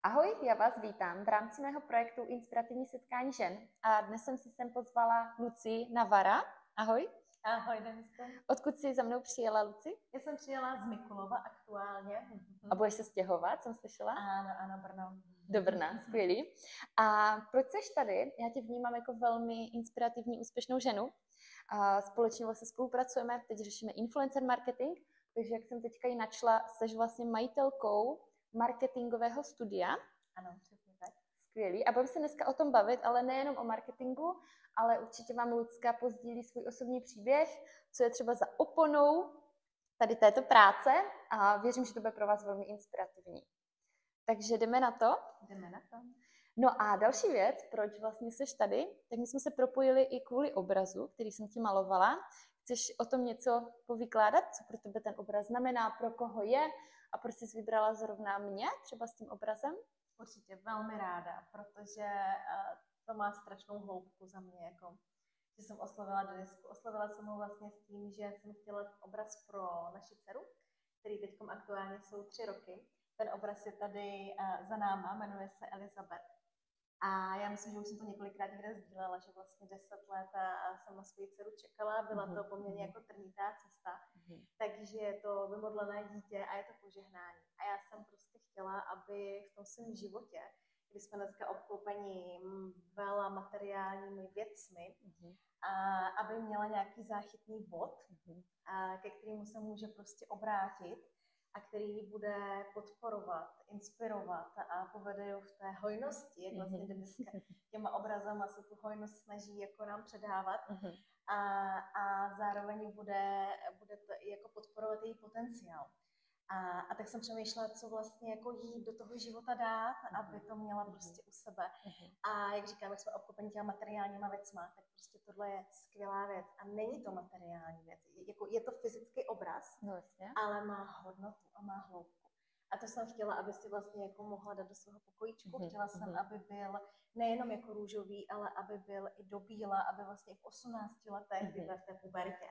Ahoj, já vás vítám v rámci mého projektu Inspirativní setkání žen a dnes jsem si sem pozvala Lucii Navara. Ahoj. Ahoj, Denisko. Odkud jsi za mnou přijela, Luci? Já jsem přijela z Mikulova aktuálně. A budeš se stěhovat, jsem slyšela? Ano, Brno. Do Brna, skvělý. A proč jsi tady? Já tě vnímám jako velmi inspirativní, úspěšnou ženu. A společně vlastně spolupracujeme, teď řešíme influencer marketing, takže jak jsem teďka ji načla, jsi vlastně majitelkou marketingového studia. Ano, přesně tak. Skvělý. A budeme se dneska o tom bavit, ale nejenom o marketingu, ale určitě vám Lucka pozdílí svůj osobní příběh, co je třeba za oponou tady této práce a věřím, že to bude pro vás velmi inspirativní. Takže jdeme na to? Jdeme na to. No a další věc, proč vlastně jsi tady, tak my jsme se propojili i kvůli obrazu, který jsem ti malovala. Chceš o tom něco povykládat, co pro tebe ten obraz znamená, pro koho je a proč jsi vybrala zrovna mě třeba s tím obrazem? Určitě velmi ráda, protože to má strašnou hloubku za mě, jako, že jsem oslovila Denisku. Oslovila jsem ho vlastně s tím, že jsem chtěla obraz pro naši dceru, který teď aktuálně jsou 3 roky. Ten obraz je tady za náma, jmenuje se Elizabeth. A já myslím, že už jsem to několikrát někde sdílela, že vlastně 10 let jsem na svou dceru čekala, byla to poměrně jako trnitá cesta, takže je to vymodlené dítě a je to požehnání. A já jsem prostě chtěla, aby v tom svém životě, kdy jsme dneska obklopeni veľa materiálními věcmi, aby měla nějaký záchytný bod, ke kterému se může prostě obrátit, a který bude podporovat, inspirovat a povede ji v té hojnosti, jak vlastně dneska těma obrazama se tu hojnost snaží jako nám předávat a zároveň bude to jako podporovat její potenciál. A tak jsem přemýšlela, co vlastně jako jí do toho života dát, aby to měla prostě u sebe. A jak říkám, jak jsme obklopeni těma materiálníma věcma, tak prostě tohle je skvělá věc. A není to materiální věc. Jako je to fyzický obraz, ale má hodnotu a má hloubku. A to jsem chtěla, aby si vlastně jako mohla dát do svého pokojíčku. Chtěla jsem, aby byl nejenom jako růžový, ale aby byl i do bíla, aby vlastně v 18 letech, kdy byla v té pubertě,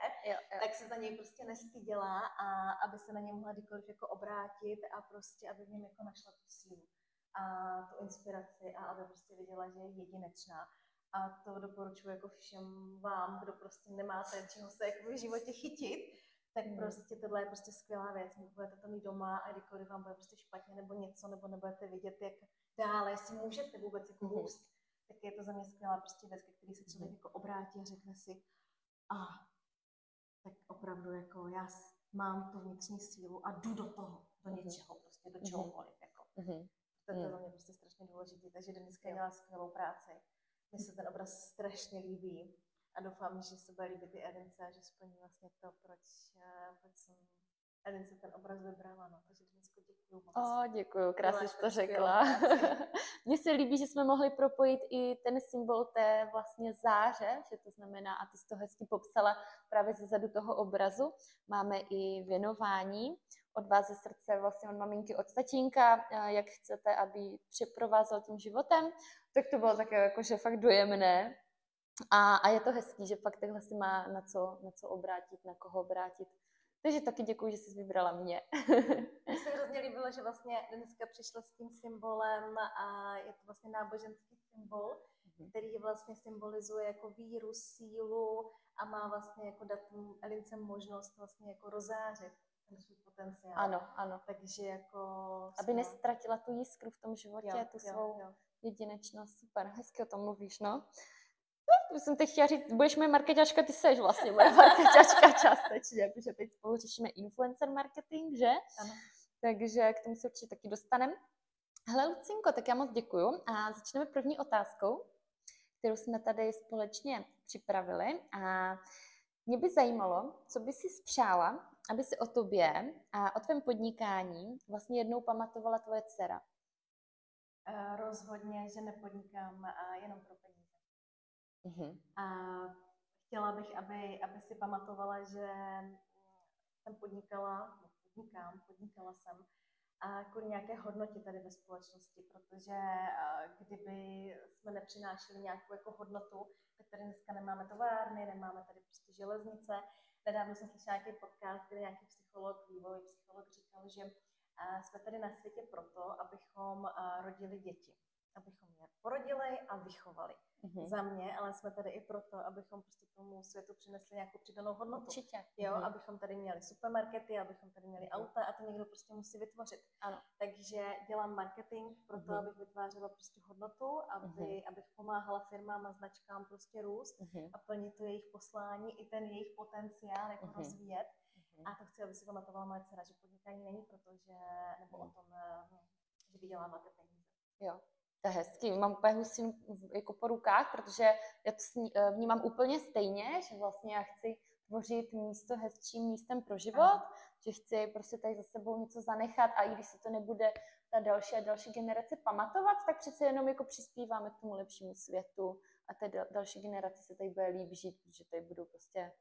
tak se za něj prostě nestyděla a aby se na něj mohla kdykoliv jako obrátit a prostě, aby v něm jako našla tu sílu a tu inspiraci a aby prostě viděla, že je jedinečná. A to doporučuji jako všem vám, kdo prostě nemáte čeho se jako v životě chytit, tak prostě tohle je prostě skvělá věc. Budete to mít doma a kdykoliv vám bude prostě špatně nebo něco, nebo nebudete vidět, jak dále, jestli můžete vůbec jako růst, tak je to za mě skvělá prostě věc, ke který se člověk jako obrátí a řekne si, tak opravdu jako já mám tu vnitřní sílu a jdu do toho, do něčeho, prostě do čehokoliv. Jako. To je za mě prostě strašně důležité, takže Deniska dělá skvělou práci. Mně se ten obraz strašně líbí a doufám, že se bude líbit i Edince a že splní vlastně to, proč jsem Edince ten obraz vybrala. No. Takže Denisko, děkuju moc. Děkuju, krásně jsi to řekla. Mně se líbí, že jsme mohli propojit i ten symbol té vlastně záře, že to znamená, a ty jsi to hezky popsala právě zezadu toho obrazu. Máme i věnování od vás ze srdce, vlastně od maminky, od tatínka, jak chcete, aby přeprovázel tím životem. Tak to bylo také jakože fakt dojemné. A je to hezký, že fakt takhle si má na co obrátit, na koho obrátit. Takže taky děkuji, že jsi vybrala mě. Mně se hrozně líbilo, že vlastně dneska přišla s tím symbolem a je to vlastně náboženský symbol, který vlastně symbolizuje jako víru, sílu a má vlastně jako dát Elince možnost vlastně jako rozářit ten svůj potenciál. Ano. Takže jako... Aby nestratila tu jiskru v tom životě, tu svou jedinečnost. Super, hezky o tom mluvíš, no. Jsem teď chtěla říct, budeš moje marketačka, ty seš vlastně moje marketačka částečně, protože teď spolu řešíme influencer marketing, že? Ano. Takže k tomu se určitě taky dostaneme. Hele, Lucinko, tak já moc děkuju a začneme první otázkou, kterou jsme tady společně připravili a mě by zajímalo, co by si spřála, aby si o tobě a o tvém podnikání vlastně jednou pamatovala tvoje dcera. Rozhodně, že nepodnikám jenom pro peníze. A chtěla bych, aby si pamatovala, že jsem podnikala jsem a kvůli nějaké hodnotě tady ve společnosti, protože kdyby jsme nepřinášeli nějakou jako hodnotu, tak tady dneska nemáme továrny, nemáme tady prostě železnice. Nedávno jsem slyšela nějaký podcast, kde nějaký psycholog, vývojový psycholog říkal, že jsme tady na světě proto, abychom rodili děti. Abychom je porodili a vychovali. Za mě, ale jsme tady i proto, abychom prostě tomu světu přinesli nějakou přidanou hodnotu. Určitě. Jo, abychom tady měli supermarkety, abychom tady měli auta a to někdo prostě musí vytvořit. Ano. Takže dělám marketing proto, abych vytvářela prostě hodnotu, abych pomáhala firmám a značkám prostě růst a plnit to jejich poslání i ten jejich potenciál jako rozvíjet. A to chci, aby si pamatovala moje dcera, že podnikání není proto, že, nebo o tom, že vyděláváte peníze. Jo. To je hezký, mám úplně husinu jako po rukách, protože já to vnímám úplně stejně, že vlastně já chci tvořit místo hezčím místem pro život, že chci prostě tady za sebou něco zanechat a i když se to nebude ta další a další generace pamatovat, tak přece jenom jako přispíváme k tomu lepšímu světu a té další generaci se tady bude líp žít, protože tady budou prostě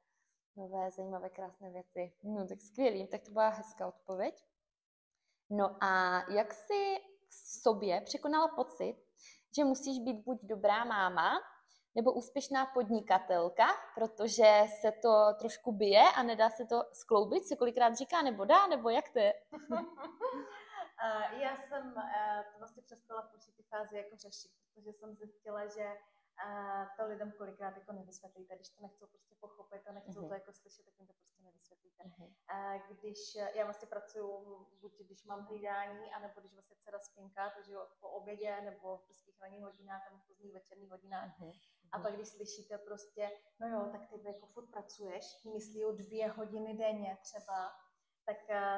nové, zajímavé, krásné věci. No tak skvělý, tak to byla hezká odpověď. No a jak jsi v sobě překonala pocit, že musíš být buď dobrá máma, nebo úspěšná podnikatelka, protože se to trošku bije a nedá se to skloubit, se kolikrát říká, nebo dá, nebo jak to je? Já jsem to vlastně přestala v určitý fázi jako řešit, protože jsem zjistila, že to lidem kolikrát jako nevysvětlíte, když to nechcou prostě pochopit a nechcou to jako slyšet, tak jim to prostě nevysvětlíte. Když já vlastně pracuju, buď když mám hlídání, anebo když vlastně dcera spinká, takže po obědě nebo v brzkých ranních hodinách nebo v pozdních večerních hodinách. A pak když slyšíte prostě, no jo, tak ty jako furt pracuješ, tím myslí 2 hodiny denně třeba, tak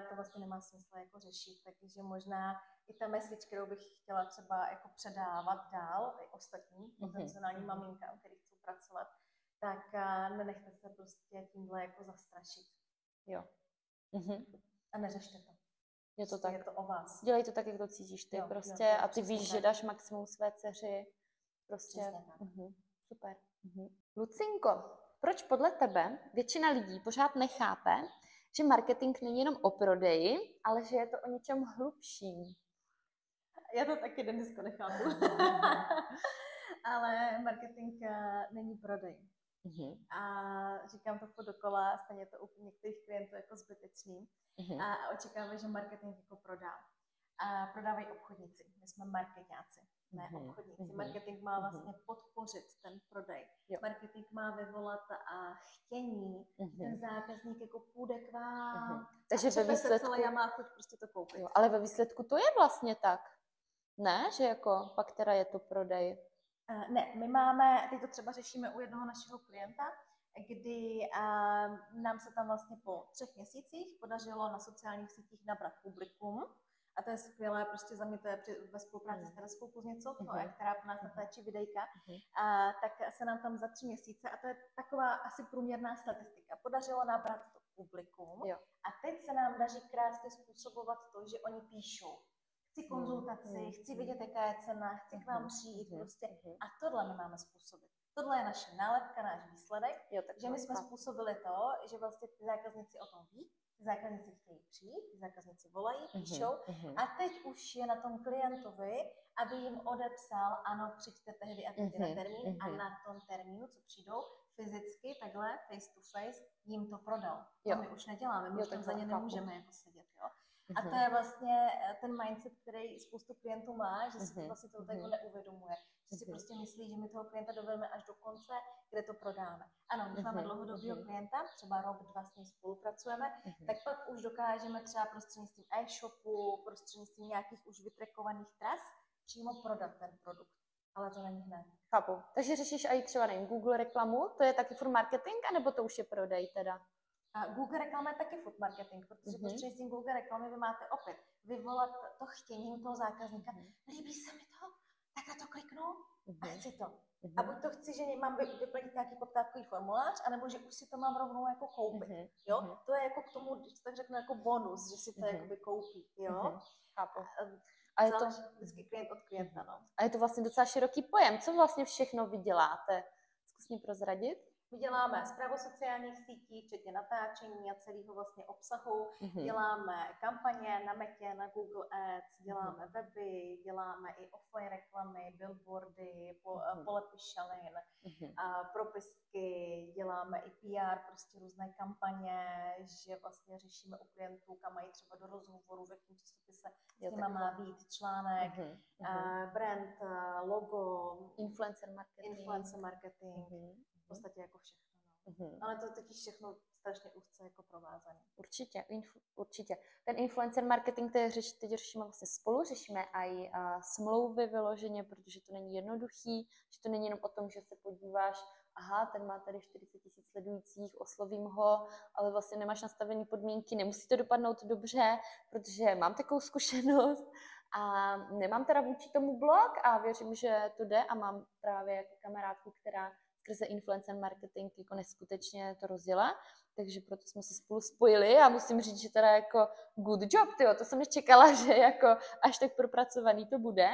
to vlastně nemá smysl jako řešit. Takže možná i ta message, kterou bych chtěla třeba jako předávat dál i ostatním potenciálním maminkám, který chcou pracovat, tak nenechte se prostě tímhle jako zastrašit. Jo. A neřešte to. Je to tak. Je to o vás. Dělej to tak, jak to cítíš ty prostě a ty víš, že dáš maximum své dceři. Prostě. Super. Lucinko, proč podle tebe většina lidí pořád nechápe, že marketing není jenom o prodeji, ale že je to o něčem hlubším? Já to taky, Denisko, nechápu. Ale marketing není prodej. A říkám to furt dokola, stejně to u některých klientů jako zbytečný. A očekávají, že marketing jako prodá. A prodávají obchodníci. My jsme marketáci, ne obchodníci. Marketing má vlastně podpořit ten prodej. Marketing má vyvolat chtění. Ten zákazník jako půjde k vám. Takže ve výsledku... já má chuť prostě to koupit. Jo, ale ve výsledku to je vlastně tak. Ne? Že jako pak teda je to prodej. Ne, my máme, teď to třeba řešíme u jednoho našeho klienta, kdy nám se tam vlastně po 3 měsících podařilo na sociálních sítích nabrat publikum. A to je skvělé, prostě za mě to je ve spolupráci s Tereskou Kuzněcovou, která po nás natáčí videjka, tak se nám tam za 3 měsíce, a to je taková asi průměrná statistika, podařilo nabrat to publikum. A teď se nám daří krásně způsobovat to, že oni píšou. Chci konzultaci, chci vidět, jaká je cena, chci k vám přijít prostě. A tohle my máme způsobit. Tohle je naše nálepka, náš výsledek, že my jsme způsobili to, že vlastně ty zákazníci o tom ví, ty zákazníci chtějí přijít, ty zákazníci volají, píšou a teď už je na tom klientovi, aby jim odepsal, ano, přijďte tehdy a tehdy na termín a na tom termínu, co přijdou, fyzicky, takhle, face to face, jim to prodal. To my už neděláme, my už tam za ně nemůžeme jako sedět, jo. A to je vlastně ten mindset, který spoustu klientů má, že si to vlastně toho jako neuvědomuje. Že si prostě myslí, že my toho klienta dovedeme až do konce, kde to prodáme. Ano, když máme dlouhodobého klienta, třeba rok, 2 s ním spolupracujeme, tak pak už dokážeme třeba prostřednictvím e-shopu, prostřednictvím nějakých už vytrekovaných tras přímo prodat ten produkt. Ale to není hned. Chápu. Takže řešíš i třeba nevím, Google reklamu, to je taky furt marketing, anebo to už je prodej teda? A Google reklama je taky food marketing, protože prostřednictvím Google reklamy vy máte opět vyvolat to chtění u toho zákazníka. Líbí se mi to, tak na to kliknu a chci to. A buď to chci, že mám vyplnit nějaký poptávkový formulář, anebo že už si to mám rovnou jako koupit. Jo? To je jako k tomu, když to tak řeknu, jako bonus, že si to jakoby koupí. Jo? Chápu. A je to vždycky klient od klienta. No. A je to vlastně docela široký pojem. Co vlastně všechno vy děláte? Zkus mě prozradit. My děláme správu sociálních sítí, včetně natáčení a celého vlastně obsahu. Děláme kampaně na Metě, na Google Ads, děláme weby, děláme i offline reklamy, billboardy, polepy šalin, propisky, děláme i PR, prostě různé kampaně, že vlastně řešíme u klientů, kam mají třeba do rozhovoru, v jakém časopise s nima má být článek, brand, logo, influencer marketing. V podstatě jako všechno. No. Ale to je totiž všechno strašně úzce jako provázané. Určitě. Ten influencer marketing teď řešíme vlastně spolu, řešíme i smlouvy vyloženě, protože to není jednoduchý, že to není jenom o tom, že se podíváš, aha, ten má tady 40 000 sledujících, oslovím ho, ale vlastně nemáš nastavené podmínky, nemusí to dopadnout dobře, protože mám takovou zkušenost a nemám teda vůči tomu blog a věřím, že to jde a mám právě jako kamarádku, která skrze influencer marketing jako neskutečně to rozjela, takže proto jsme se spolu spojili a musím říct, že teda jako good job, tyjo, to jsem nečekala, že jako až tak propracovaný to bude,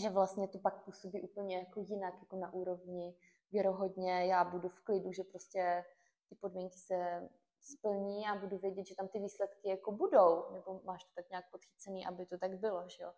že vlastně to pak působí úplně jako jinak, jako na úrovni věrohodně, já budu v klidu, že prostě ty podmínky se splní a budu vědět, že tam ty výsledky jako budou, nebo máš to tak nějak podchycený, aby to tak bylo, že jo.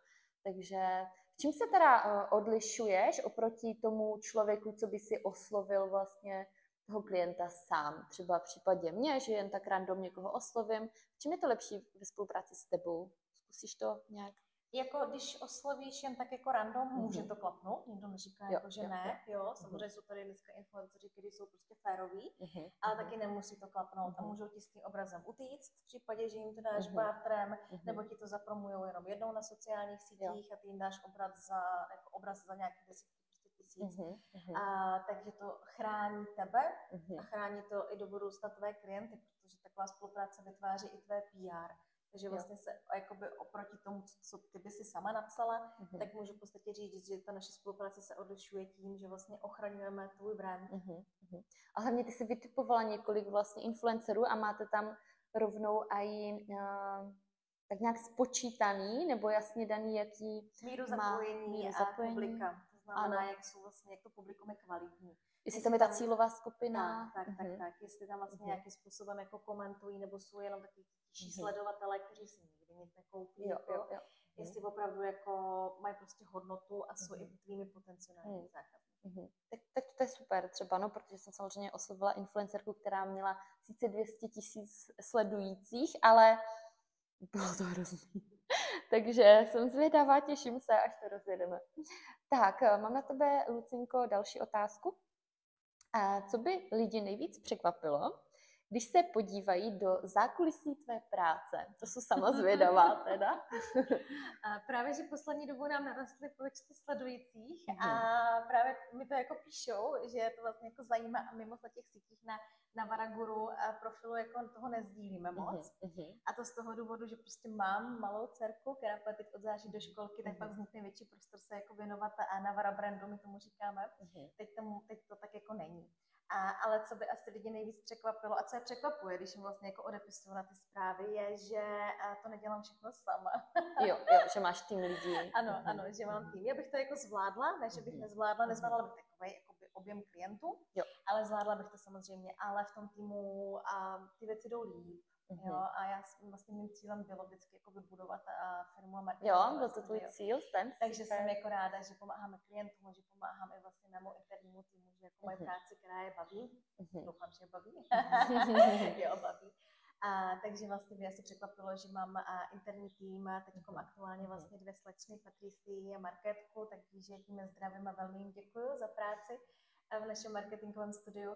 Takže čím se teda odlišuješ oproti tomu člověku, co by si oslovil vlastně toho klienta sám? Třeba v případě mě, že jen tak random někoho oslovím. Čím je to lepší ve spolupráci s tebou? Zkusíš to nějak? Jako když oslovíš jen tak jako random, může to klapnout, nikdo neříká, jako, že ne, jo, samozřejmě jsou tady dneska influenceři, kteří jsou prostě féroví, ale taky nemusí to klapnout a můžou ti s tím obrazem utíct, v případě, že jim to dáš barterem, nebo ti to zapromujou jenom jednou na sociálních sítích a ty jim dáš obraz za nějaký 10 000. Takže to chrání tebe a chrání to i do budoucna tvé klienty, protože taková spolupráce vytváří i tvé PR. Takže vlastně se jakoby oproti tomu, co ty by si sama napsala, tak můžu v podstatě říct, že ta naše spolupráce se odlišuje tím, že vlastně ochraňujeme tvůj brand. A hlavně ty jsi vytipovala několik vlastně influencerů a máte tam rovnou i tak nějak spočítaný, nebo jasně daný, jaký míru zapojení a publika. To znamená, jak to publikum je kvalitní. Jestli tam je ta cílová skupina. Tak. Jestli tam vlastně nějakým způsobem jako komentují, nebo jsou jenom takový sledovatelé, kteří si nikdy nic nekoupí. Jestli opravdu jako mají prostě hodnotu a jsou i tvými potenciálními zákazníky. Tak to je super třeba, no, protože jsem samozřejmě oslovila influencerku, která měla sice 200 000 sledujících, ale bylo to hrozný. Takže jsem zvědavá, těším se, až to rozjedeme. Tak, mám na tebe, Lucinko, další otázku. A co by lidi nejvíc překvapilo, když se podívají do zákulisí tvé práce? To jsou sama zvědavá teda. Právě, že poslední dobou nám narostly počty sledujících a právě mi to jako píšou, že to vlastně jako zajímá a mimo na těch sítích na Varaguru profilu jako toho nezdílíme moc. A to z toho důvodu, že prostě mám malou dcerku, která půjde teď od září do školky, tak pak vznikne větší prostor se jako věnovat a na Varabrandu, my tomu říkáme. Teď to tak jako není. Ale co by asi lidi nejvíc překvapilo a co je překvapuje, když jim vlastně jako odepisuju na ty zprávy, je, že to nedělám všechno sama. jo, že máš tým lidí. Ano, že mám tým. Já bych to jako zvládla, ne, že bych nezvládla bych takový jakoby objem klientů, ale zvládla bych to samozřejmě, ale v tom týmu ty věci jdou líp. Jo, a já vlastně mým cílem bylo vždycky jako vybudovat firmu a marketing. Jo, byl to tvůj cíl, takže jsem jako ráda, že pomáháme klientům, že pomáháme vlastně mému internímu týmu, že jako mají práci, která je baví. Doufám, že je baví. Jo, baví. Takže vlastně mě asi překvapilo, že mám interní tým, teď aktuálně vlastně 2 slečny, Patrici a Markétku, takže tím zdravím a velmi jim děkuju za práci v našem marketingovém studiu.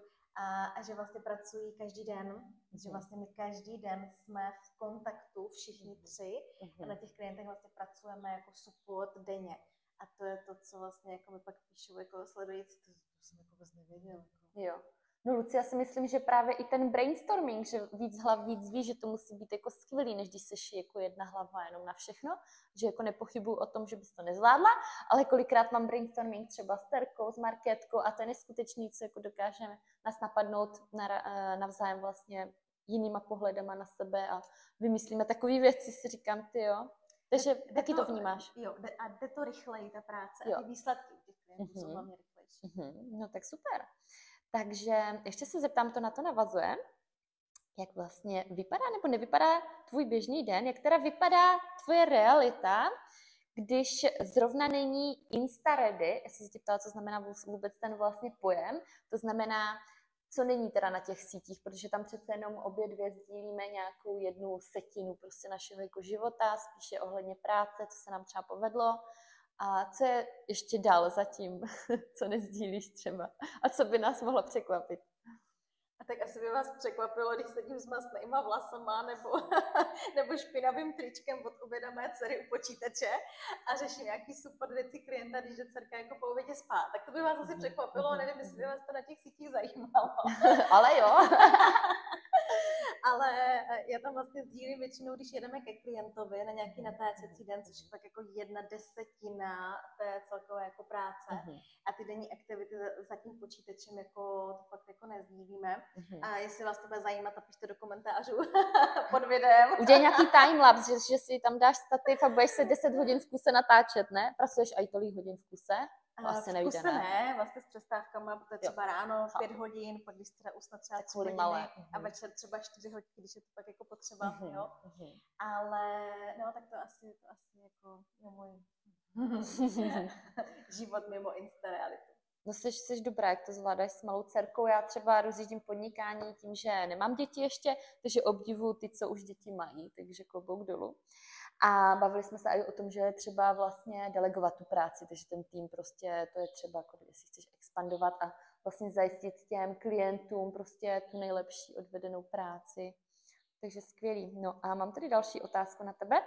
A že vlastně pracují každý den, že vlastně my každý den jsme v kontaktu všichni 3 a na těch klientech vlastně pracujeme jako support denně. A to je to, co vlastně jako mi pak píšou jako sledující, to jsem jako vůbec nevěděla. Jo. No Luci, já si myslím, že právě i ten brainstorming, že víc hlav víc ví, že to musí být jako skvělý, než když seš jako jedna hlava jenom na všechno, že jako nepochybuju o tom, že bys to nezvládla, ale kolikrát mám brainstorming třeba s Terkou, s Markétkou a to je neskutečný, co jako dokážeme nás napadnout navzájem vlastně jinýma pohledama na sebe a vymyslíme takové věci, si říkám, ty jo. Takže taky to vnímáš. Jo, a jde to rychleji, ta práce a ty výsledky těch klientů jsou hlavně rychlejší. No tak super. Takže ještě se zeptám, to na to navazuje, jak vlastně vypadá nebo nevypadá tvůj běžný den, jak teda vypadá tvoje realita, když zrovna není Insta ready. Já jsem se tě ptala, co znamená vůbec ten vlastně pojem, to znamená, co není teda na těch sítích, protože tam přece jenom obě dvě sdílíme nějakou jednu setinu prostě našeho jako života, spíše ohledně práce, co se nám třeba povedlo a co je ještě dál zatím, co nezdílíš třeba a co by nás mohlo překvapit. A tak asi by vás překvapilo, když sedím s masnýma vlasama nebo špinavým tričkem od oběda mé dcery u počítače a řeším nějaký super věci klienta, když jde dcerka jako po obědě spát. Tak to by vás asi překvapilo, nevím, jestli by vás to na těch sítích zajímalo. Ale jo. Ale já tam vlastně sdílím většinou, když jedeme ke klientovi na nějaký natáčecí den, což je tak jako 1/10 té celkové jako práce. A ty denní aktivity za tím počítačem jako to fakt jako nezdílíme. A jestli vás to bude zajímat, napište do komentářů pod videem. Udělej nějaký timelapse, že si tam dáš stativ a budeš se 10 hodin v kuse natáčet, ne? Pracuješ i tolik hodin v kuse? Vlastně nejde, ne, vlastně s přestávkama, protože třeba ráno 5 hodin, pak když teda usne třeba 3 hodiny a večer třeba 4 hodiny, když je to tak jako potřeba, jo. Ale no, tak to asi jako je můj život mimo Insta realitu. No jsi dobrá, jak to zvládáš s malou dcerkou. Já třeba rozjíždím podnikání tím, že nemám děti ještě, takže obdivuju ty, co už děti mají, takže klobouk dolů. A bavili jsme se i o tom, že je třeba vlastně delegovat tu práci, takže ten tým prostě, to je třeba, jako jestli chceš expandovat a vlastně zajistit těm klientům prostě tu nejlepší odvedenou práci. Takže skvělý. No a mám tady další otázku na tebe.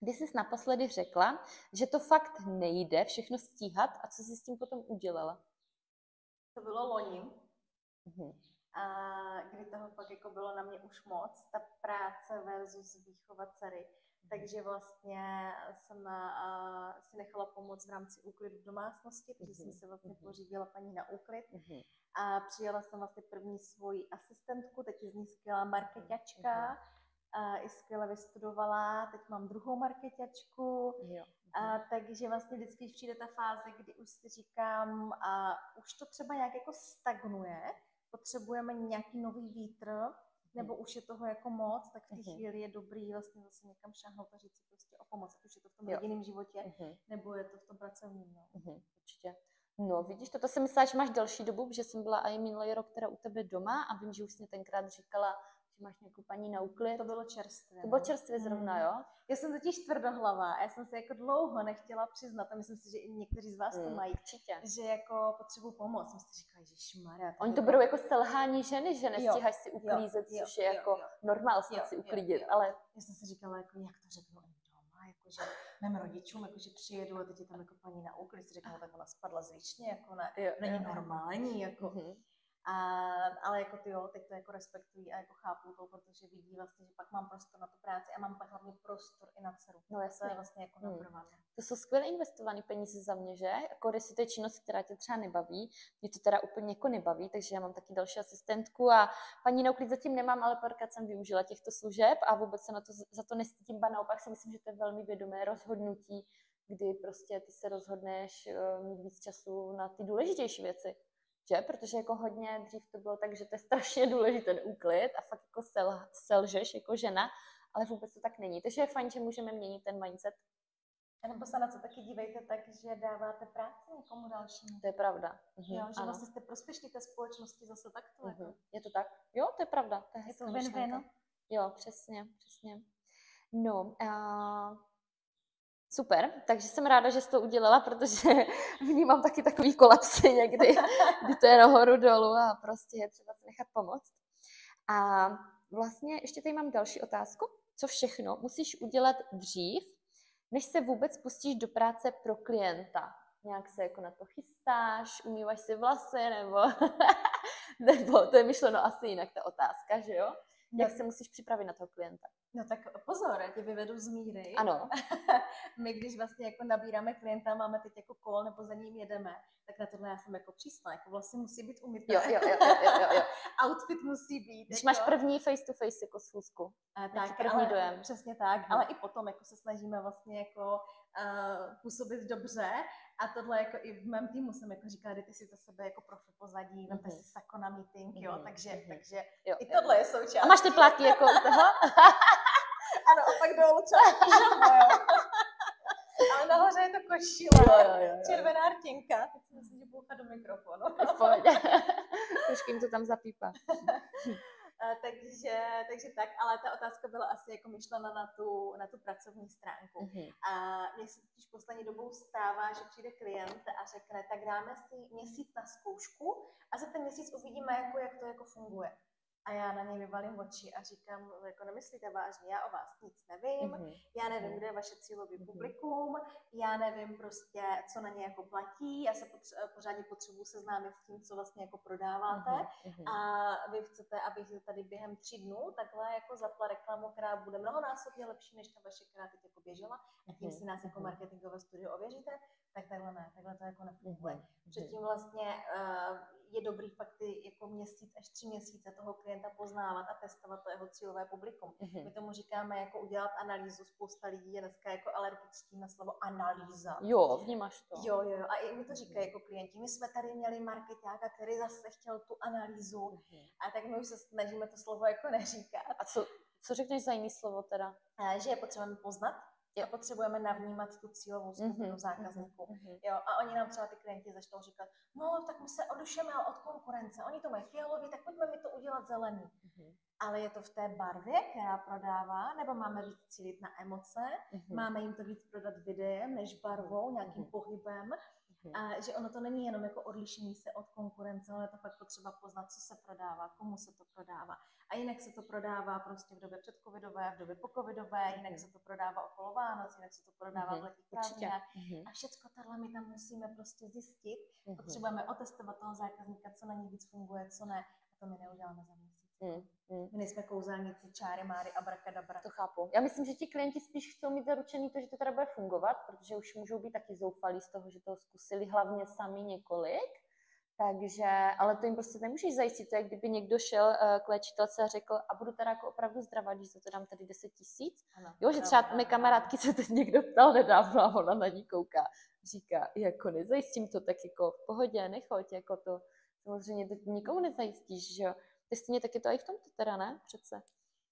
Kdy jsi naposledy řekla, že to fakt nejde všechno stíhat a co jsi s tím potom udělala? To bylo loni. A kdy toho fakt jako bylo na mě už moc, ta práce versus výchova dcery. Takže vlastně jsem si nechala pomoct v rámci úklidu v domácnosti, takže jsem si vlastně pořídila paní na úklid a přijela jsem vlastně první svoji asistentku, teď je z ní skvělá marketačka, i skvěle vystudovala, teď mám druhou marketačku, takže vlastně vždycky, když přijde ta fáze, kdy už si říkám, už to třeba nějak jako stagnuje, potřebujeme nějaký nový vítr, nebo už je toho jako moc, tak v té chvíli je dobrý vlastně zase někam šáhnout a říct si prostě o pomoc, ať už je to v tom rodinném životě, nebo je to v tom pracovním. Určitě. No, vidíš, toto jsem myslela, že máš delší dobu, že jsem byla i minulý rok teda u tebe doma a vím, že už jsi mě tenkrát říkala, že máš nějakou paní na úklid. To bylo čerstvě. To bylo čerstvě zrovna, jo? Já jsem totiž tvrdohlava a já jsem se jako dlouho nechtěla přiznat a myslím si, že i někteří z vás to mají, určitě. Že jako potřebuji pomoc. Jsem si říkala, ježišmarja. Oni to berou jako selhání ženy, že nestíháš si uklízet, což je jako normál si uklidit, ale... Já jsem si říkala, jako, jak to řeknu doma, jakože mým rodičům, jakože přijedu a teď je tam jako paní na úklid, si řekla, tak ona spadla zvyšně, jako není normální, jako... Ale jako ty jo, teď to jako respektují a jako chápou to, protože vidí vlastně, že pak mám prostor na tu práci a mám pak hlavně prostor i na dceru. No jasně. To je vlastně jako naprvé. To jsou skvěle investované peníze za mě, že? Jako jestli to je činnost, která tě třeba nebaví, mě to teda úplně jako nebaví, takže já mám taky další asistentku a paní na úklid zatím nemám, ale párkrát jsem využila těchto služeb a vůbec se za to nestydím, ba naopak si myslím, že to je velmi vědomé rozhodnutí, kdy prostě ty se rozhodneš mít víc času na ty důležitější věci. Že? Protože jako hodně dřív to bylo tak, že to je strašně důležitý ten úklid a fakt jako selžeš jako žena, ale vůbec to tak není. Takže je fajn, že můžeme měnit ten mindset. A nebo se na co taky dívejte tak, že dáváte práci někomu dalšímu. To je pravda. Jo, že vlastně jste prospěšní té společnosti zase takto. Je to tak? Jo, to je pravda. To je hezká myšlenka. Jo, přesně. No, super, takže jsem ráda, že jsi to udělala, protože vnímám taky takový kolapsy někdy, kdy to je nahoru dolů a prostě je třeba se nechat pomoct. A vlastně ještě tady mám další otázku. Co všechno musíš udělat dřív, než se vůbec pustíš do práce pro klienta? Nějak se jako na to chystáš, umýváš si vlasy, nebo to je myšleno asi jinak ta otázka, že jo? Jak se musíš připravit na toho klienta? No tak pozor, já tě vyvedu z míry. Ano. My, když vlastně jako nabíráme klienta, máme teď jako kol nebo za ním jedeme, tak na tohle já jsem jako přísná, jako vlastně musí být umyté. Jo. Outfit musí být. Když máš první face to face jako schůzku. Tak, první dojem. Přesně tak, ale i potom jako se snažíme vlastně jako působit dobře A tohle jako i v mém týmu jsem jako říkala, dejte si za sebe jako profi pozadí, vemte si sako na meeting, jo, takže jo, i tohle je součástí. A máš ty plaky jako z toho? Ano, a pak dolů třeba pyžamo, jo. Ale nahoře je to košile, Jo. červená rtěnka, teď si myslím, že boucha do mikrofonu. V pohodě. Trošku jim to tam zapípá. Takže tak, ale ta otázka byla asi jako myšlena na tu pracovní stránku. A mně se totiž poslední dobou stává, že přijde klient a řekne, tak dáme si měsíc na zkoušku a za ten měsíc uvidíme, jak to jako funguje. A já na něj vyvalím oči a říkám, jako nemyslíte vážně, já o vás nic nevím, já nevím, kde je vaše cílový publikum, já nevím prostě, co na ně jako platí, já se pořádně potřebuji seznámit s tím, co vlastně jako prodáváte a vy chcete, abych tady během 3 dnů takhle jako zapla reklamu, která bude mnohonásobně lepší, než ta vaše, která teď jako běžela a tím si nás jako marketingové studio ověříte, tak takhle ne, takhle to jako nefunguje. Předtím vlastně je dobrý fakt jako měsíc až 3 měsíce toho klienta poznávat a testovat to jeho cílové publikum. My tomu říkáme jako udělat analýzu, spousta lidí je dneska jako alergický na slovo analýza. Jo, vnímáš to. Jo, a i mi to říkají jako klienti. My jsme tady měli marketáka, který zase chtěl tu analýzu a tak my už se snažíme to slovo jako neříkat. A co řekneš za jiný slovo teda? Že je potřebujeme poznat. A potřebujeme navnímat tu cílovou skupinu zákazníků. Jo, a oni nám třeba ty klienti začnou říkat, no tak my se odušujeme od konkurence, oni to mají fialový, tak pojďme mi to udělat zelený. Ale je to v té barvě, která prodává, nebo máme víc cílit na emoce, máme jim to víc prodat videem než barvou, nějakým pohybem. A že ono to není jenom jako odlišení se od konkurence, ale je to fakt potřeba poznat, co se prodává, komu se to prodává. A jinak se to prodává prostě v době předcovidové, v době pocovidové, jinak se to prodává okolo Vánoc, jinak se to prodává v letních prázdninách. A všecko tohle my tam musíme prostě zjistit. Potřebujeme otestovat toho zákazníka, co na ní víc funguje, co ne. A to my neuděláme za měsíc. My nejsme kouzelníci, čáry, máry, abrakadabra. To chápu. Já myslím, že ti klienti spíš chcou mít zaručený to, že to teda bude fungovat, protože už můžou být taky zoufalí z toho, že to zkusili hlavně sami několik. Takže, ale to jim prostě nemůžeš zajistit. To je, kdyby někdo šel k léčitelce a řekl, a budu teda jako opravdu zdravá, když za to dám tady 10 000. Jo, že třeba mé kamarádky se teď někdo ptal nedávno a ona na ní kouká. Říká, jako nezajistím to, tak jako v pohodě, nechoď, jako to samozřejmě to nikomu nezajistíš, že jo. To je stejně taky to i v tomto teda, ne? Přece.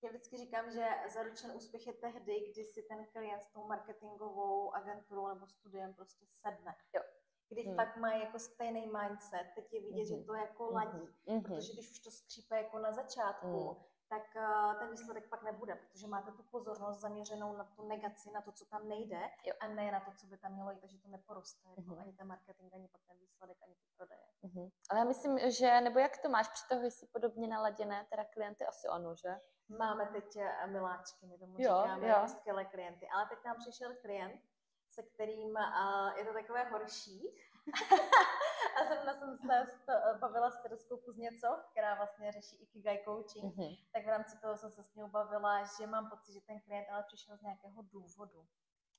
Já vždycky říkám, že zaručen úspěch je tehdy, kdy si ten klient s tou marketingovou agenturou nebo studiem prostě sedne. Jo. Kdy fakt mají jako stejný mindset, teď je vidět, že to jako ladí, protože když už to skřípe jako na začátku, tak ten výsledek pak nebude, protože máte tu pozornost zaměřenou na tu negaci, na to, co tam nejde, a ne na to, co by tam mělo jít, takže to neporoste, jako ani ten marketing, ani pak ten výsledek, ani ty prodeje. Ale já myslím, že, nebo jak to máš, přitahuješ si podobně naladěné teda klienty, asi ano, že? Máme teď miláčky, my tomu říkáme, jako skvělé klienty, ale teď nám přišel klient, se kterým je to takové horší. A zrovna jsem se bavila s Tereskou Kuzněcov, která vlastně řeší Ikigai coaching, tak v rámci toho jsem se s ní bavila, že mám pocit, že ten klient ale přišel z nějakého důvodu,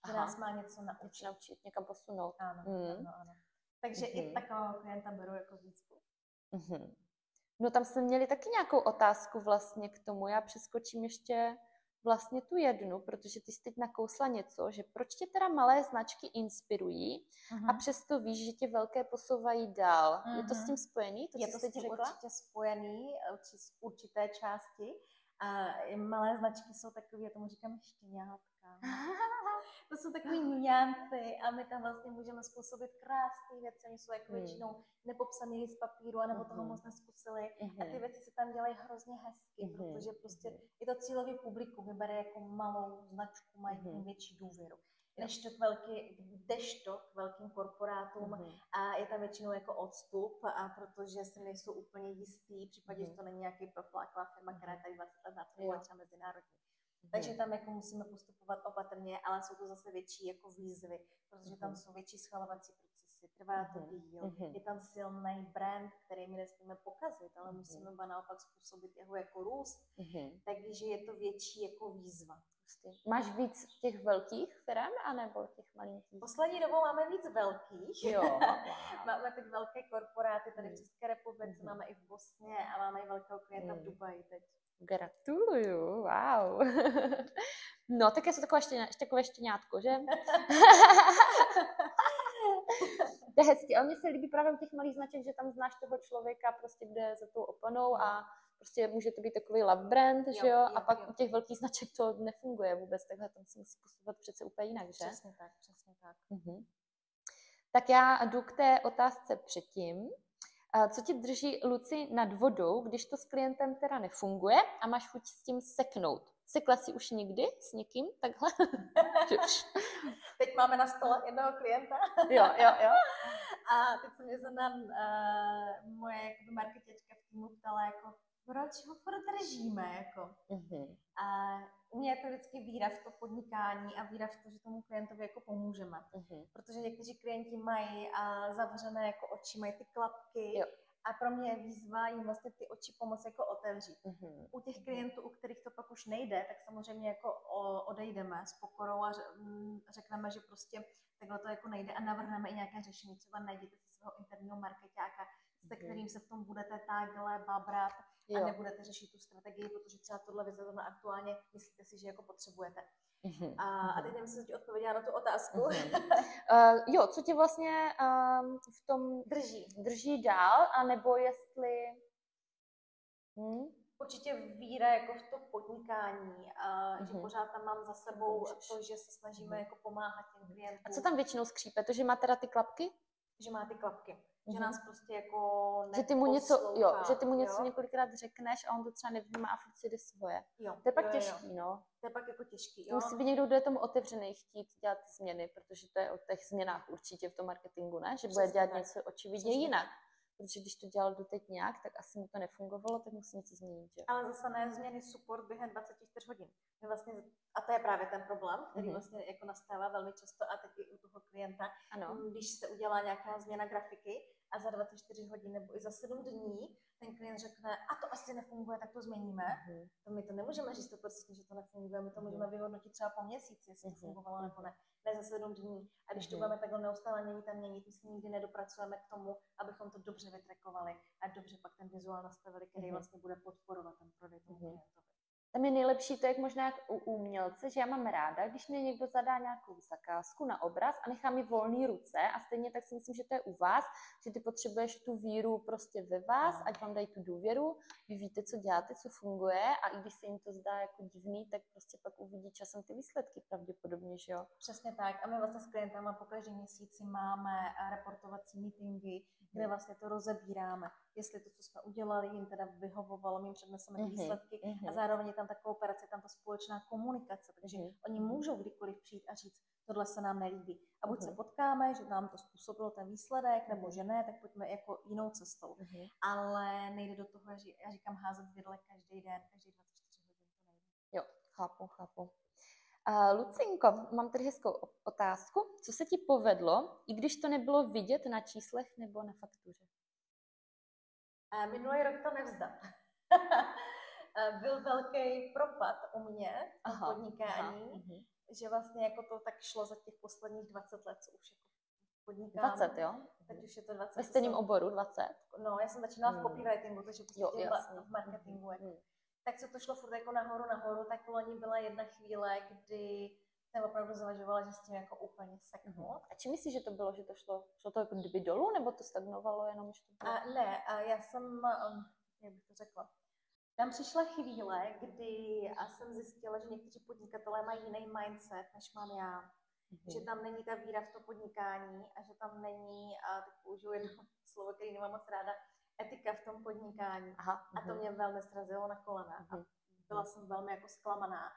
že nás má něco naučit, někam posunout. Ano. Takže i takového klienta beru jako výzvu. No tam jsme měli taky nějakou otázku vlastně k tomu, já přeskočím ještě vlastně tu jednu, protože ty jsi teď nakousla něco, že proč tě teda malé značky inspirují a přesto víš, že tě velké posouvají dál. Je to s tím spojený? Je to s tím určitě spojený z určité části. A malé značky jsou takové, já tomu říkám štěňátka. To jsou takové nuancy a my tam vlastně můžeme způsobit krásné věci. Oni jsou jako většinou nepopsaný z papíru, anebo toho moc neskusili. A ty věci se tam dělají hrozně hezky, protože prostě i to cílový publikum vybere jako malou značku, mají větší důvěru. Než to k velkým korporátům a je tam většinou jako odstup, a protože si nejsou úplně jistý, v případě, že to není nějaký profláklá firma, která je tady 20 let na trhu a třeba mezinárodní. Takže tam jako musíme postupovat opatrně, ale jsou to zase větší jako výzvy, protože tam jsou větší schvalovací procesy, trvá to díl, je tam silný brand, který my nesmíme pokazit, ale musíme naopak způsobit jeho jako růst, takže je to větší jako výzva. Máš víc těch velkých firm, anebo těch malinkých? Poslední dobou máme víc velkých. Jo. Máme teď velké korporáty tady v České republice, máme i v Bosně a máme i velkého klienta v Dubaji teď. Gratuluju, wow. No, tak já jsem takové štěňátko, že? To je hezky, ale mně se líbí právě u těch malých značek, že tam znáš toho člověka, prostě kde za tou oponou a prostě může to být takový love brand, že jo? A pak u těch velkých značek to nefunguje vůbec, takhle tam se musí postupovat přece úplně jinak, že? Přesně tak, přesně tak. Tak já jdu k té otázce předtím. Co ti drží, Luci, nad vodou, když to s klientem teda nefunguje a máš chuť s tím seknout? Sekla jsi už někdy s někým takhle? Teď máme na stole jednoho klienta. Jo. A teď se mě zrovna moje marketěčka v týmu ptala, jako, proč ho furt držíme, jako. A u mě je to vždycky víra v to podnikání a víra v to, že tomu klientovi jako pomůžeme. Protože někteří klienti mají zavřené jako oči, mají ty klapky. A pro mě je výzva jim vlastně ty oči pomoct jako otevřít. U těch klientů, u kterých to pak už nejde, tak samozřejmě jako odejdeme s pokorou a řekneme, že prostě takhle to jako nejde a navrhneme i nějaké řešení. Třeba najděte si svého interního marketáka, se kterým se v tom budete takhle babrat a nebudete řešit tu strategii, protože třeba tohle vy zrovna aktuálně myslíte si, že jako potřebujete. A teď nevím, jestli odpověděla na tu otázku. Jo, co tě vlastně v tom drží dál, anebo jestli... Určitě víra jako v to podnikání, že pořád tam mám za sebou to, že se snažíme jako pomáhat těm klientům. A co tam většinou skřípe? To, že má teda ty klapky? Že má ty klapky. Že nás prostě jako že ty mu něco několikrát řekneš a on to třeba nevnímá a furt si jde svoje. To je pak těžký, no. To je pak jako těžký, Musí být někdo, kdo je tomu otevřený, chtít dělat ty změny, protože to je o těch změnách určitě v tom marketingu, ne? Že bude dělat něco očividně jinak. Protože když to dělal doteď nějak, tak asi mu to nefungovalo, tak musí něco změnit, že? Ale zase ne změny support během 24 hodin. Vlastně, a to je právě ten problém, který vlastně jako nastává velmi často a teď i u toho klienta, když se udělá nějaká změna grafiky a za 24 hodin nebo i za 7 dní ten klient řekne, a to asi nefunguje, tak to změníme. To my to nemůžeme říct 100%, že to nefunguje, my to můžeme vyhodnotit třeba po měsíci, jestli to fungovalo nebo ne. Ne za 7 dní. A když to budeme takhle neustále měnit, my se nikdy nedopracujeme k tomu, abychom to dobře vytrekovali a dobře pak ten vizuál nastavili, který vlastně bude podporovat ten prodej tomu klientovi. Tam je nejlepší to, jak možná jak u umělce, že já mám ráda, když mě někdo zadá nějakou zakázku na obraz a nechá mi volné ruce a stejně tak si myslím, že to je u vás, že ty potřebuješ tu víru prostě ve vás, ať vám dají tu důvěru, vy víte, co děláte, co funguje a i když se jim to zdá jako divný, tak prostě pak uvidí časem ty výsledky pravděpodobně, že jo? Přesně tak a my vlastně s klientama po každém měsíci máme reportovací meetingy, kde vlastně to rozebíráme, jestli to, co jsme udělali, jim teda vyhovovalo, my jim předneseme ty výsledky a zároveň je tam ta kooperace, tam ta společná komunikace, takže oni můžou kdykoliv přijít a říct, tohle se nám nelíbí. A buď se potkáme, že nám to způsobilo ten výsledek, nebo že ne, tak pojďme jako jinou cestou. Ale nejde do toho, já říkám, házet vidle každý den, každý 24 hodin, to nejde. Jo, chápu. Lucinko, mám tady hezkou otázku. Co se ti povedlo, i když to nebylo vidět na číslech nebo na faktuře? Minulý rok to nevzdám. Byl velký propad u mě v podnikání, že vlastně jako to tak šlo za těch posledních 20 let, co už jako podnikám. 20, jo? Teď už je to 20. Ve stejném oboru 20? No, já jsem začínala v copywritingu, takže v marketingu. Tak co to šlo furt jako nahoru, tak loni byla jedna chvíle, kdy jsem opravdu zvažovala, že s tím jako úplně seknu. A čím myslíš, že to bylo, že to šlo to jako kdyby dolů, nebo to stagnovalo jenom, že to bylo? Ne, já jsem, jak bych to řekla, tam přišla chvíle, kdy jsem zjistila, že někteří podnikatelé mají jiný mindset, než mám já. Že tam není ta víra v to podnikání a že tam není, a teď použiju jedno slovo, který nemám moc ráda, etika v tom podnikání. A to mě velmi srazilo na kolena. A byla jsem velmi jako zklamaná.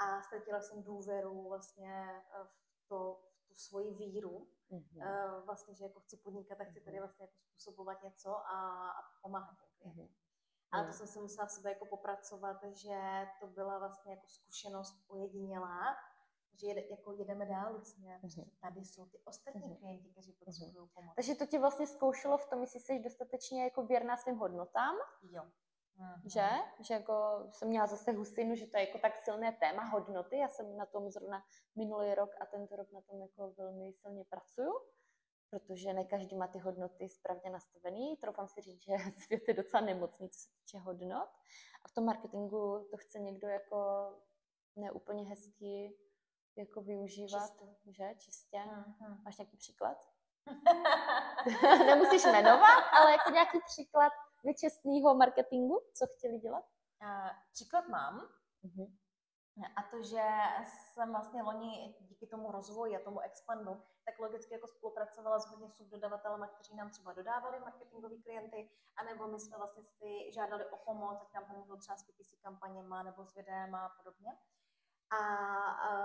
A ztratila jsem důvěru vlastně v tu svoji víru. Vlastně, že jako chci podnikat a chci tady vlastně jako způsobovat něco a pomáhat těm klientům. A to jsem si musela v sebe jako popracovat, že to byla vlastně jako zkušenost ojedinělá, že jako jedeme dál, Lucie, tady jsou ty ostatní klienti, kteří potřebují pomoc. Takže to ti vlastně zkoušelo v tom, jestli jsi dostatečně jako věrná svým hodnotám? Jo. Že jako jsem měla zase husinu, že to je jako tak silné téma hodnoty. Já jsem na tom zrovna minulý rok a tento rok na tom jako velmi silně pracuju, protože ne každý má ty hodnoty správně nastavený. Troufám si říct, že svět je docela nemocný, co se týče hodnot. A v tom marketingu to chce někdo jako neúplně hezky jako využívat, čistě. Máš nějaký příklad? Nemusíš jmenovat, ale jako nějaký příklad nečestného marketingu, co chtěli dělat? Příklad mám. Mhm. A to, že jsem vlastně loni díky tomu rozvoji a tomu expandu, tak logicky jako spolupracovala s hodně subdodavatelema, kteří nám třeba dodávali marketingoví klienty, anebo my jsme vlastně si žádali o pomoc, ať nám pomohlo třeba s PPC kampaněma nebo s videem a podobně. A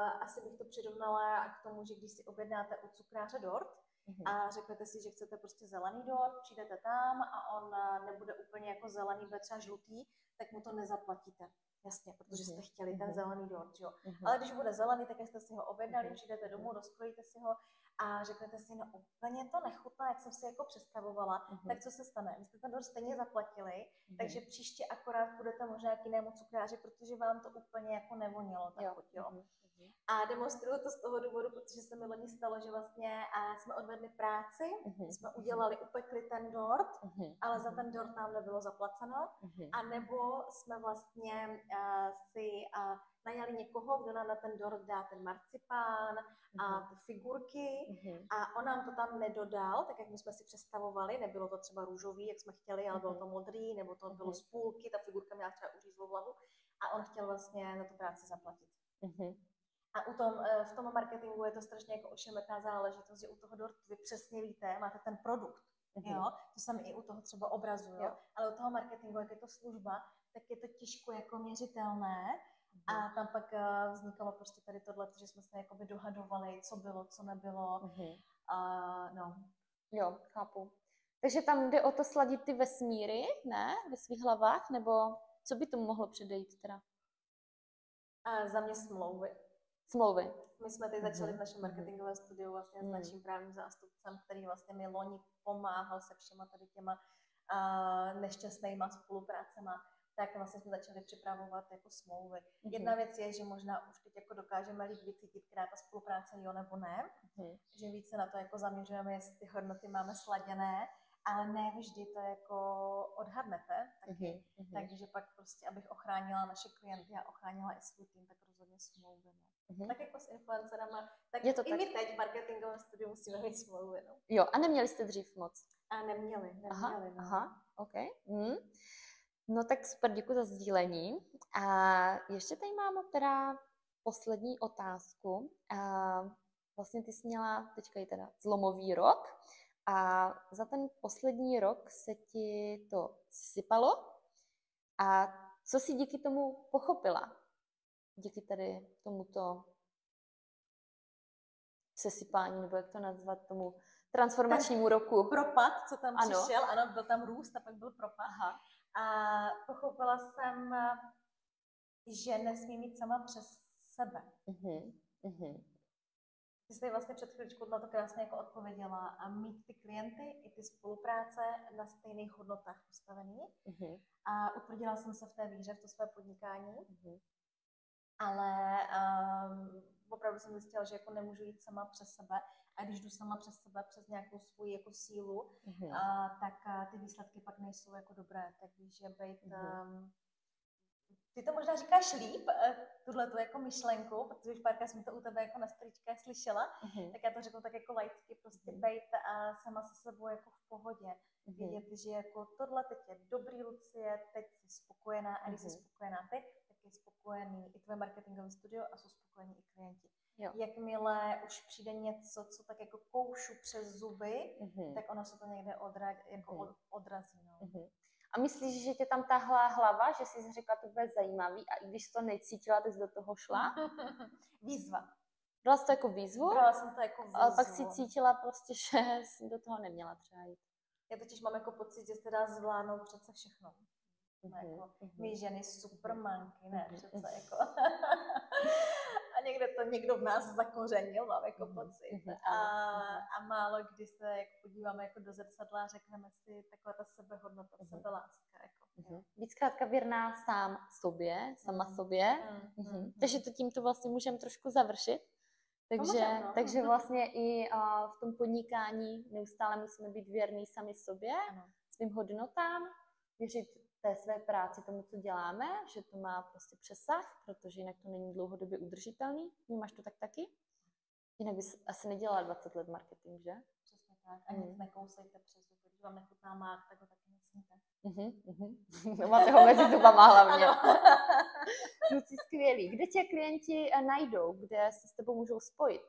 asi bych to přirovnala k tomu, že když si objednáte u cukráře dort a řeknete si, že chcete prostě zelený dort, přijdete tam a on nebude úplně jako zelený, bude třeba žlutý, tak mu to nezaplatíte. Jasně, protože jste chtěli ten zelený dort, jo. Ale když bude zelený, tak jste si ho objednali, přijdete domů, rozkrojíte si ho a řeknete si, no úplně to nechutná, jak jsem si jako představovala, tak co se stane? Vy jste ten dort stejně zaplatili, takže příště akorát budete možná k jinému cukráři, protože vám to úplně jako nevonilo, tak chuť, jo. A demonstruju to z toho důvodu, protože se mi loni stalo, že vlastně jsme odvedli práci, jsme udělali, upekli ten dort, ale za ten dort nám nebylo zaplaceno, a nebo jsme vlastně si najali někoho, kdo nám na ten dort dá ten marcipán a ty figurky, a on nám to tam nedodal, tak jak my jsme si představovali, nebylo to třeba růžový, jak jsme chtěli, ale bylo to modrý, nebo to bylo z půlky, ta figurka měla třeba uřízlou hlavu a on chtěl vlastně za tu práci zaplatit. A v tom marketingu je to strašně jako ošemetná záležitost, že u toho dortu vy přesně víte, máte ten produkt, jo, to jsem i u toho třeba obrazu, jo, ale u toho marketingu, jak je to služba, tak je to těžko jako měřitelné a tam pak vznikalo prostě tady tohle, že jsme se jakoby dohadovali, co bylo, co nebylo, no. Jo, chápu. Takže tam jde o to sladit ty vesmíry, ne, ve svých hlavách, nebo co by tomu mohlo předejít teda? Za mě smlouvy. Smlouvy. My jsme teď začali v našem marketingovém studiu vlastně s naším právním zástupcem, který vlastně mi loni pomáhal se všema tady těma nešťastnýma spoluprácema, tak vlastně jsme začali připravovat jako smlouvy. Jedna věc je, že možná už teď jako dokážeme líp vycítit, která ta spolupráce jo nebo ne, že více na to jako zaměřujeme, jestli ty hodnoty máme sladěné, ale ne vždy to jako odhadnete taky. Takže pak prostě, abych ochránila naše klienty a ochránila i svůj tým, tak rozhodně smlouvy. Tak jako s influencerama, tak i tak. My teď v marketingovém studiu musíme mít smlouvy. No. Jo, a neměli jste dřív moc? A neměli. Aha, ok. No tak super, děkuji za sdílení. A ještě tady mám teda poslední otázku. Vlastně ty jsi měla teďka i teda zlomový rok a za ten poslední rok se ti to sypalo. A co jsi díky tomu pochopila? Díky tady tomuto sesypání, nebo jak to nazvat, tomu transformačnímu roku. Propad, co tam přišel, ano, byl tam růst a pak byl propad. A pochopila jsem, že nesmí mít sama přes sebe. Ty jsi vlastně před chvíličkou na to krásně jako odpověděla, a mít ty klienty i ty spolupráce na stejných hodnotách postavený. A utvrdila jsem se v té víře, v to své podnikání. Ale opravdu jsem zjistila, že jako nemůžu jít sama přes sebe, a když jdu sama přes sebe, přes nějakou svou jako sílu, tak ty výsledky pak nejsou jako dobré. Takže být... Ty to možná říkáš líp, tuhletu jako myšlenku, protože už párkrát jsem to u tebe jako na stričkách slyšela, tak já to řeknu tak jako laicky, prostě být sama se sebou jako v pohodě. Vědět, že jako tohle teď je dobrý, Lucie, teď jsi spokojená, a když jsi spokojená ty, tak je spokojený i tvoje marketingové studio a jsou spokojení i klienti. Jakmile už přijde něco, co tak jako koušu přes zuby, tak ono se to někde odrazí. No. A myslíš, že tě tam tahla hlava, že jsi řekla, to bude zajímavý, a i když to necítila, ty jsi do toho šla? Výzva. Byla jsi to jako výzvu? Brala jsem to jako výzvu. Ale pak si cítila prostě, že jsi do toho neměla třeba jít. Já totiž mám jako pocit, že se dá zvládnout přece všechno. Jako, my ženy supermanky, ne přece jako. A někdo v nás zakořenil, mám jako pocit. A málo kdy se jako podíváme jako do zrcadla a řekneme si taková ta sebehodnota, sebeláska. Jako. Být zkrátka věrná sama sobě. Takže to tímto vlastně můžeme trošku završit. Takže vlastně i v tom podnikání neustále musíme být věrní sami sobě, svým hodnotám, věřit té své práci, tomu, co děláme, že to má prostě přesah, protože jinak to není dlouhodobě udržitelný. Vnímáš to tak taky? Jinak bys asi nedělala 20 let marketing, že? Přesně tak. A nic nekousejte přes zuby. Když vám nechutná mák, tak ho taky nesmíte. Máte ho mezi zubama hlavně. Ano. Luci, skvělý. Kde tě klienti najdou? Kde se s tebou můžou spojit?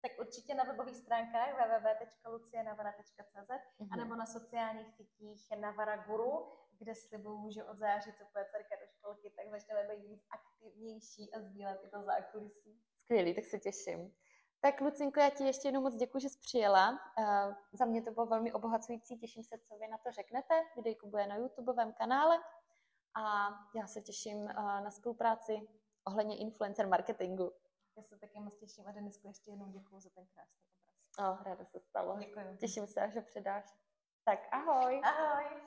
Tak určitě na webových stránkách www.lucienavara.cz anebo na sociálních sítích Navara Guru, kde slibuju, že od září, co půjde dcerka do školky, tak začneme být víc aktivnější a sdílet i to zákulisí. Skvělý, tak se těším. Tak Lucinko, já ti ještě jednou moc děkuji, že jsi přijela. Za mě to bylo velmi obohacující, těším se, co vy na to řeknete. Videjko bude na YouTubeovém kanále a já se těším na spolupráci ohledně influencer marketingu. Já se taky moc těším a Denisku ještě jednou děkuji za ten krásný obraz. Ráda se stalo. Děkuji. Těším se, až ho předáš. Tak ahoj. Ahoj.